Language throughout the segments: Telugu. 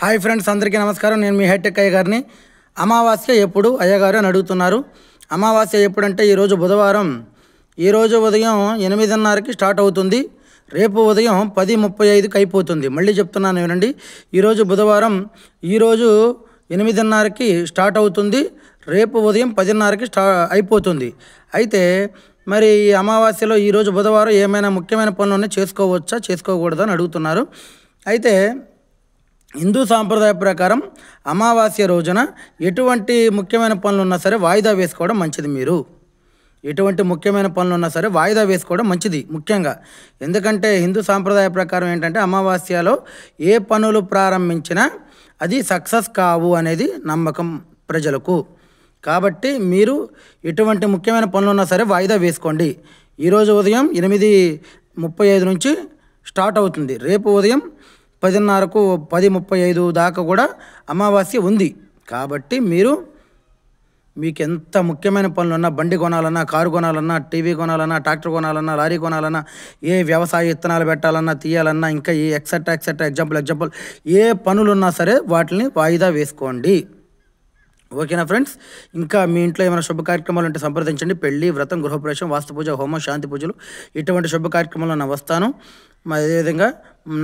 హాయ్ ఫ్రెండ్స్, అందరికీ నమస్కారం. నేను మీ హైటెక్ అయ్య గారిని. అమావాస్య ఎప్పుడు అయ్యగారు అని అడుగుతున్నారు. అమావాస్య ఎప్పుడంటే ఈరోజు బుధవారం. ఈరోజు ఉదయం 8:30కి స్టార్ట్ అవుతుంది. రేపు ఉదయం 10:35కి అయిపోతుంది. మళ్ళీ చెప్తున్నాను వినండి. ఈరోజు బుధవారం. ఈరోజు 8:30కి స్టార్ట్ అవుతుంది. రేపు ఉదయం 10:30కి అయిపోతుంది. అయితే మరి ఈ అమావాస్యలో ఈరోజు బుధవారం ఏమైనా ముఖ్యమైన పనులు చేసుకోవచ్చా, చేసుకోకూడదా అని అడుగుతున్నారు. అయితే హిందూ సాంప్రదాయ ప్రకారం అమావాస్య రోజున ఎటువంటి ముఖ్యమైన పనులు ఉన్నా సరే వాయిదా వేసుకోవడం మంచిది. మీరు ఎటువంటి ముఖ్యమైన పనులు ఉన్నా సరే వాయిదా వేసుకోవడం మంచిది ముఖ్యంగా. ఎందుకంటే హిందూ సాంప్రదాయ ప్రకారం ఏంటంటే అమావాస్యలో ఏ పనులు ప్రారంభించినా అది సక్సెస్ కావు అనేది నమ్మకం ప్రజలకు. కాబట్టి మీరు ఎటువంటి ముఖ్యమైన పనులు ఉన్నా సరే వాయిదా వేసుకోండి. ఈరోజు ఉదయం 8:35 నుంచి స్టార్ట్ అవుతుంది. రేపు ఉదయం 10:30కు 10:35 దాకా కూడా అమావాస్య ఉంది. కాబట్టి మీకు ఎంత ముఖ్యమైన పనులున్నా, బండి కొనాలన్నా, కారు కొనాలన్నా, టీవీ కొనాలన్నా, ట్రాక్టర్ కొనాలన్నా, లారీ కొనాలన్నా, ఏ వ్యవసాయ విత్తనాలు పెట్టాలన్నా, తీయాలన్నా, ఇంకా ఏ ఎక్సెట్రా ఎగ్జాంపుల్ ఏ పనులున్నా సరే వాటిని వాయిదా వేసుకోండి. ఓకేనా ఫ్రెండ్స్? ఇంకా మీ ఇంట్లో ఏమైనా శుభ కార్యక్రమాలు ఉంటే సంప్రదించండి. పెళ్లి, వ్రతం, గృహప్రవేశం, వాస్తు పూజ, హోమం, శాంతి పూజలు, ఇటువంటి శుభ కార్యక్రమాల్లో నేను వస్తాను. అదేవిధంగా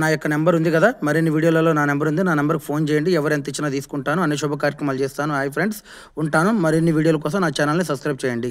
నా యొక్క నెంబర్ ఉంది కదా, మరిన్ని వీడియోలలో నా నెంబర్ ఉంది. నా నెంబర్కి ఫోన్ చేయండి. ఎవరు ఎంత ఇచ్చినా తీసుకుంటాను. అన్ని శుభ కార్యక్రమాలు చేస్తాను. హాయ్ ఫ్రెండ్స్, ఉంటాను. మరిన్ని వీడియోల కోసం నా ఛానల్ని సబ్స్క్రైబ్ చేయండి.